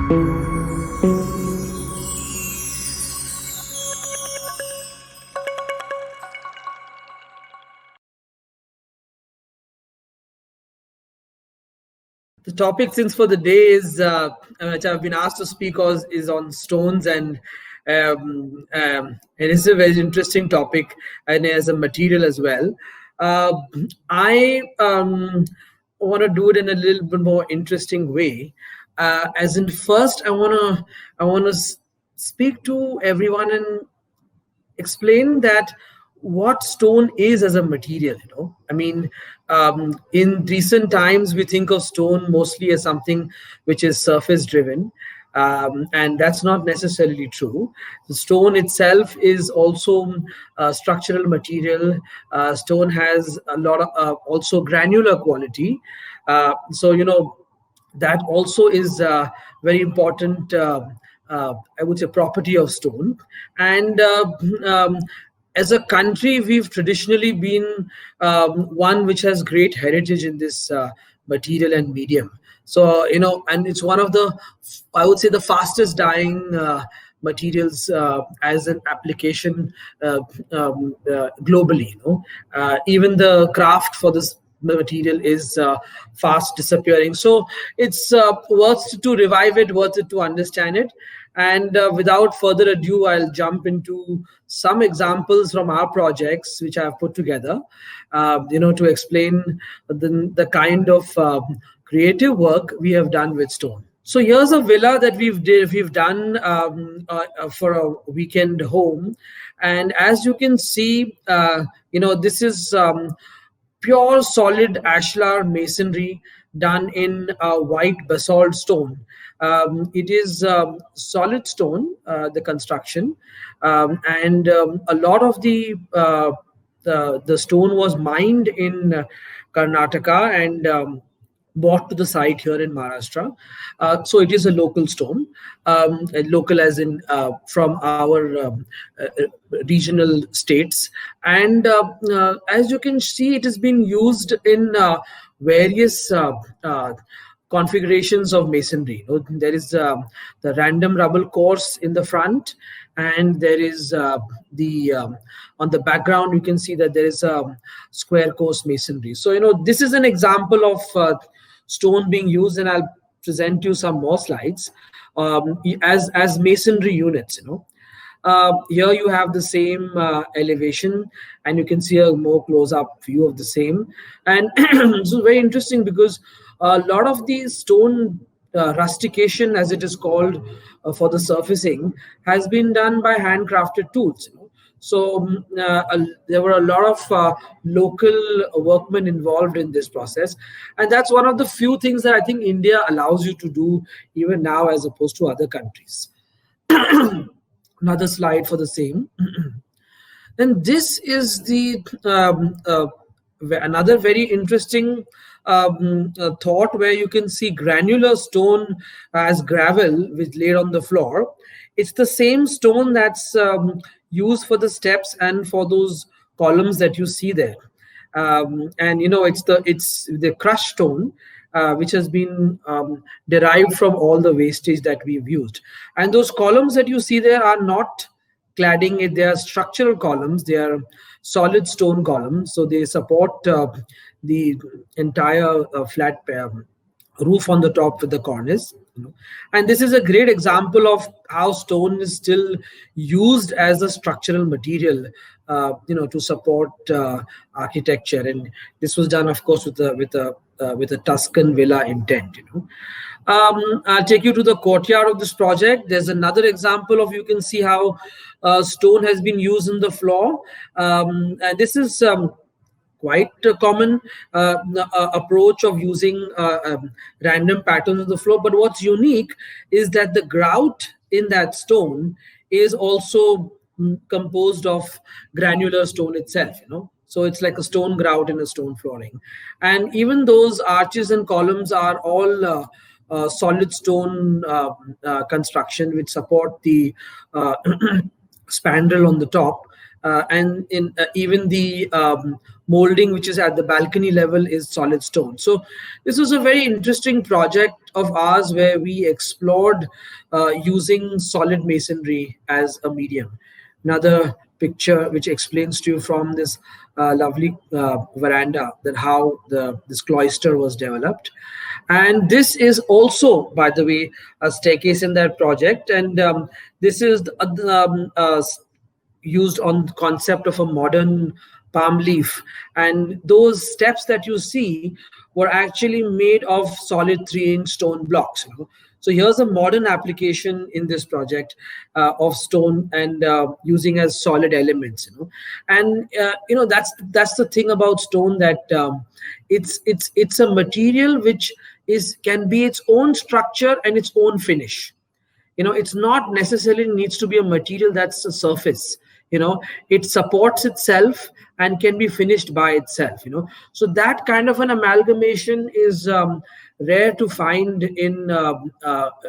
The topic since for the day is which I've been asked to speak is on stones, and it is a very interesting topic and as a material as well. I want to do it in a little bit more interesting way. As in, first, I want to speak to everyone and explain that what stone is as a material. I mean, in recent times we think of stone mostly as something which is surface driven, and that's not necessarily true. The stone itself is also structural material. Stone has a lot of also granular quality, so that also is very important, I would say, property of stone. And as a country, we've traditionally been one which has great heritage in this material and medium. So, and it's one of the, I would say, the fastest dying materials as an application globally. Even the craft for this material is fast disappearing. So it's worth to revive it, worth it to understand it. And without further ado, I'll jump into some examples from our projects which I've put together, to explain the kind of creative work we have done with stone. So here's a villa that we've done for a weekend home, and as you can see, this is pure solid ashlar masonry done in white basalt stone. It is solid stone, the construction, and a lot of the stone was mined in Karnataka and brought to the site here in Maharashtra. So it is a local stone, local as in from our regional states. And as you can see, it has been used in various configurations of masonry. There is the random rubble course in the front, and there is on the background you can see that there is a square course masonry. So this is an example of stone being used, and I'll present you some more slides as masonry units. Here you have the same elevation, and you can see a more close-up view of the same. And this is very interesting because a lot of the stone rustication, as it is called, for the surfacing, has been done by handcrafted tools. So there were a lot of local workmen involved in this process, and that's one of the few things that I think India allows you to do even now as opposed to other countries. Another slide for the same. And this is the another very interesting thought, where you can see granular stone as gravel which laid on the floor. It's the same stone that's used for the steps and for those columns that you see there. And it's the crushed stone which has been derived from all the wastage that we've used. And those columns that you see there are not cladding, they are structural columns. They are solid stone columns, so they support the entire flat roof on the top with the cornice. And this is a great example of how stone is still used as a structural material to support architecture. And this was done, of course, with a Tuscan villa intent. I'll take you to the courtyard of this project. There's another example of, you can see how stone has been used in the floor, and this is quite a common approach of using random patterns on the floor. But what's unique is that the grout in that stone is also composed of granular stone itself. So it's like a stone grout in a stone flooring. And even those arches and columns are all solid stone construction, which support the spandrel on the top. And in even the molding which is at the balcony level is solid stone. So this was a very interesting project of ours where we explored using solid masonry as a medium. Another picture which explains to you from this lovely veranda that how this cloister was developed. And this is also, by the way, a staircase in that project. And this is used on the concept of a modern palm leaf, and those steps that you see were actually made of solid 3-inch stone blocks, you know. So here's a modern application in this project of stone and using as solid elements, you know. And you know, that's the thing about stone, that it's a material which is can be its own structure and its own finish. You know, it's not necessarily needs to be a material that's a surface. You know, it supports itself and can be finished by itself, you know. So that kind of an amalgamation is rare to find in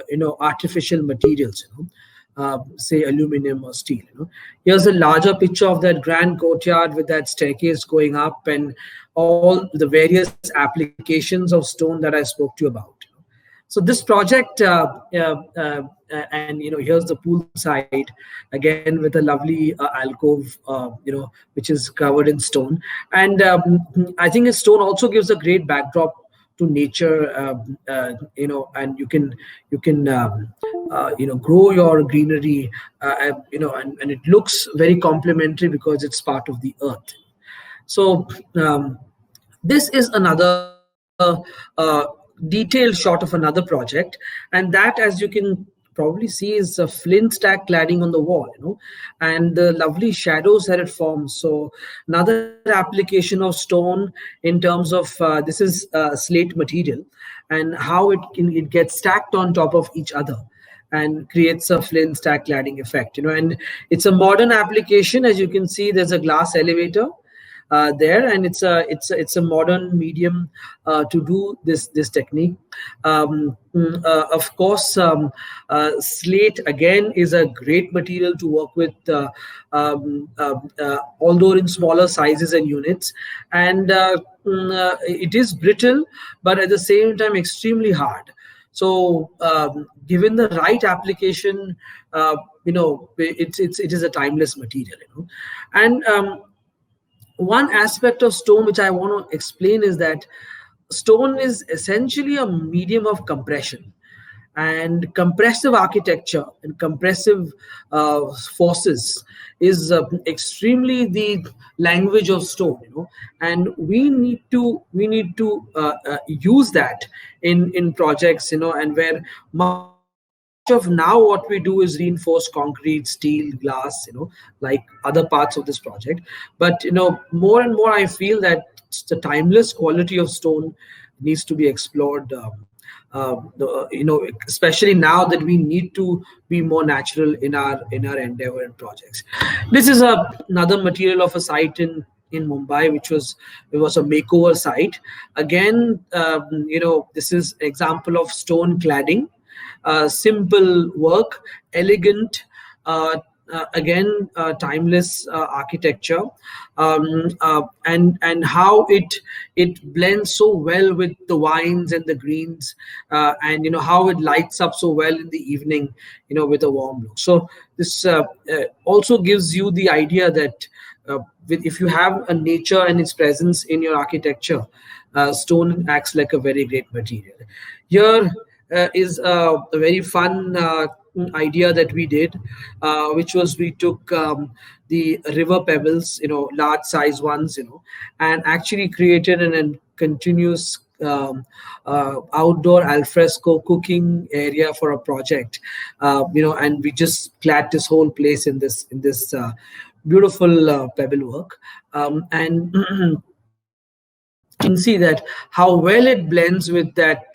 you know, artificial materials, you know, say aluminum or steel, you know. Here's a larger picture of that grand courtyard with that staircase going up and all the various applications of stone that I spoke to you about. So this project, and you know, here's the pool side again with a lovely alcove, you know, which is covered in stone. And I think a stone also gives a great backdrop to nature, you know, and you can you know, grow your greenery, you know, and it looks very complementary because it's part of the earth. So this is another detailed shot of another project, and that, as you can probably see, is a flint stack cladding on the wall, you know, and the lovely shadows that it forms. So another application of stone in terms of this is slate material, and how it gets stacked on top of each other and creates a flint stack cladding effect, you know. And it's a modern application. As you can see, there's a glass elevator there, and it's a modern medium to do this technique. Of course, slate again is a great material to work with, although in smaller sizes and units, and it is brittle, but at the same time extremely hard. So given the right application, you know, it is a timeless material, you know. And one aspect of stone which I want to explain is that stone is essentially a medium of compression, and compressive architecture and compressive forces is extremely the language of stone, you know. And we need to use that in projects, you know, and where much of now what we do is reinforce concrete, steel, glass, you know, like other parts of this project. But you know, more and more I feel that the timeless quality of stone needs to be explored, you know, especially now that we need to be more natural in our endeavor and projects. This is another material of a site in Mumbai, which was a makeover site. Again, you know, this is an example of stone cladding. Simple work, elegant, again, timeless architecture, and how it blends so well with the wines and the greens, and you know, how it lights up so well in the evening, you know, with a warm look. So this also gives you the idea that if you have a nature and its presence in your architecture, stone acts like a very great material. Here is a very fun idea that we did, which was we took the river pebbles, you know, large size ones, you know, and actually created a continuous outdoor alfresco cooking area for a project, you know, and we just clad this whole place in this beautiful pebble work, and you can see that how well it blends with that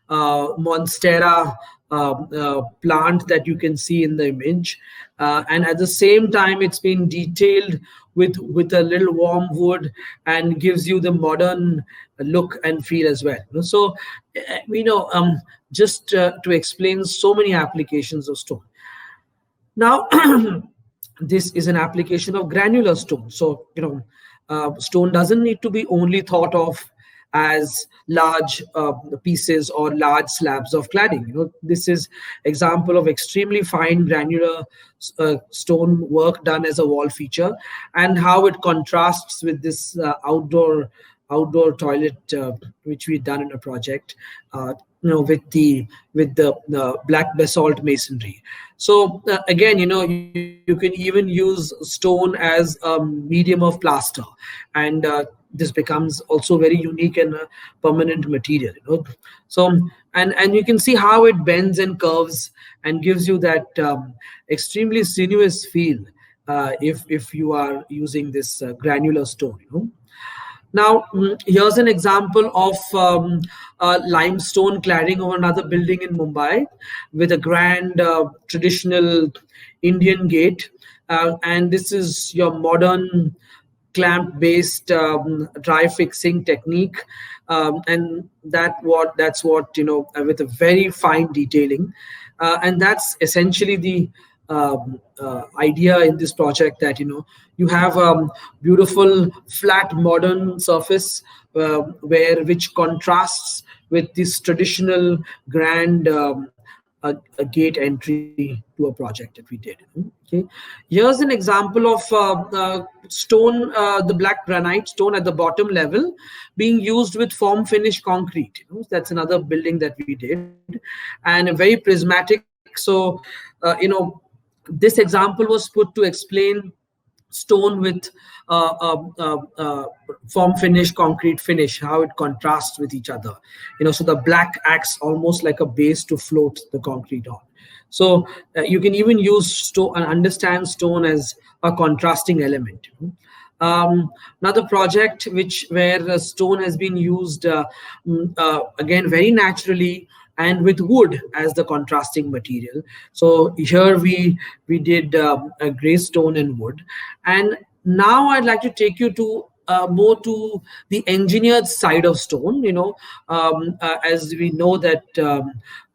monstera plant that you can see in the image, and at the same time it's been detailed with a little warm wood and gives you the modern look and feel as well. So you know, just to explain so many applications of stone. Now this is an application of granular stone. So you know, Stone doesn't need to be only thought of as large pieces or large slabs of cladding. This is example of extremely fine granular stone work done as a wall feature, and how it contrasts with this outdoor toilet which we done in a project, with the black basalt masonry. So again, you can even use stone as a medium of plaster, and this becomes also very unique and a permanent material. So and you can see how it bends and curves and gives you that extremely sinuous feel if you are using this granular stone. Now, here's an example of limestone cladding of another building in Mumbai with a grand traditional Indian gate. And this is your modern clamp-based dry fixing technique, and that's what with a very fine detailing, and that's essentially the idea in this project, that you have a beautiful flat modern surface which contrasts with this traditional grand a gate entry to a project that we did. Okay, here's an example of stone, the black granite stone at the bottom level being used with form finish concrete. That's another building that we did, and a very prismatic. So this example was put to explain stone with form finish, concrete finish, how it contrasts with each other. So the black acts almost like a base to float the concrete on. So you can even use stone and understand stone as a contrasting element. Another project where stone has been used again very naturally, and with wood as the contrasting material. So here we did a gray stone and wood. And now I'd like to take you to more to the engineered side of stone. As we know that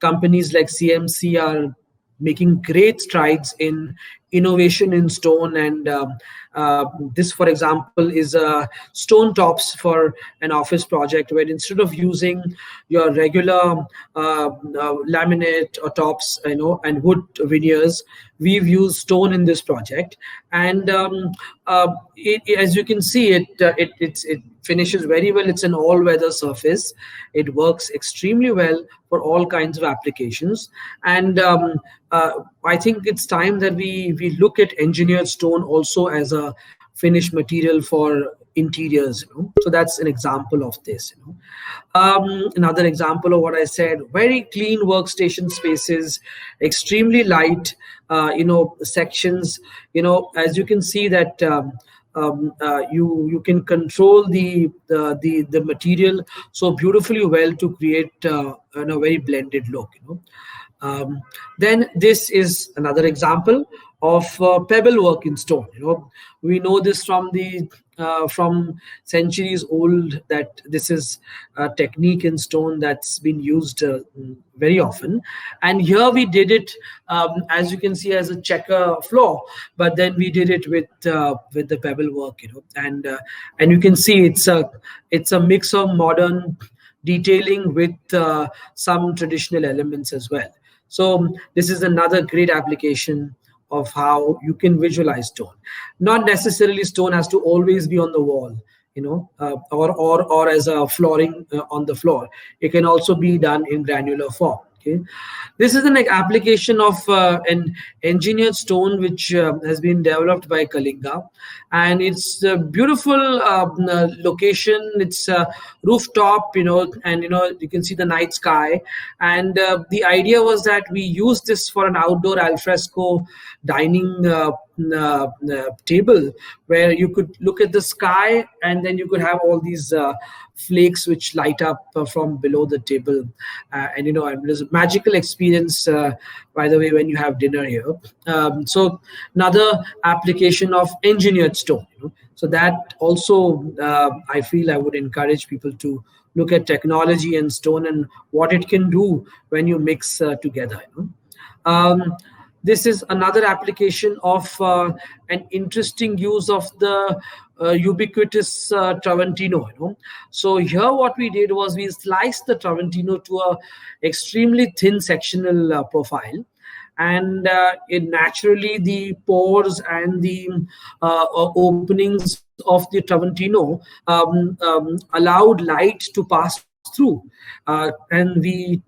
companies like CMC are making great strides in innovation in stone, and this, for example, is stone tops for an office project, where instead of using your regular laminate or tops, and wood veneers, we've used stone in this project. And as you can see, it finishes very well. It's an all-weather surface. It works extremely well for all kinds of applications. And I think it's time that we look at engineered stone also as a finished material for interiors. So that's an example of this. Another example of what I said: very clean workstation spaces, extremely light sections. As you can see that you can control the material so beautifully well to create a very blended look. Then this is another example of pebble work in stone. We know this from centuries old, that this is a technique in stone that's been used very often. And here we did it, as you can see, as a checker floor, but then we did it with the pebble work. And you can see it's a mix of modern detailing with some traditional elements as well. So this is another great application of how you can visualize stone. Not necessarily stone has to always be on the wall, or as a flooring on the floor. It can also be done in granular form. Okay, this is an application of an engineered stone which has been developed by Kalinga, and it's a beautiful location. It's a rooftop, and you can see the night sky. And the idea was that we used this for an outdoor alfresco dining table, where you could look at the sky, and then you could have all these flakes which light up from below the table. And there's a magical experience, by the way, when you have dinner here. So another application of engineered stone. So that also, I feel I would encourage people to look at technology and stone and what it can do when you mix together. This is another application of an interesting use of the ubiquitous Traventino. So here what we did was we sliced the Traventino to a extremely thin sectional profile, and it naturally the pores and the openings of the Traventino allowed light to pass through, and we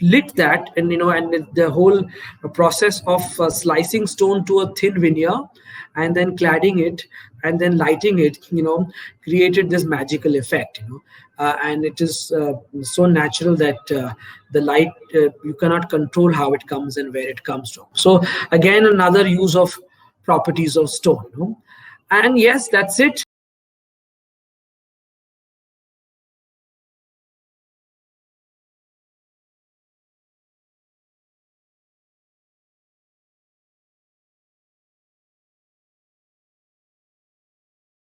lit that, and the whole process of slicing stone to a thin veneer and then cladding it and then lighting it, created this magical effect, and it is so natural that the light, you cannot control how it comes and where it comes from. So again, another use of properties of stone. And yes, that's it.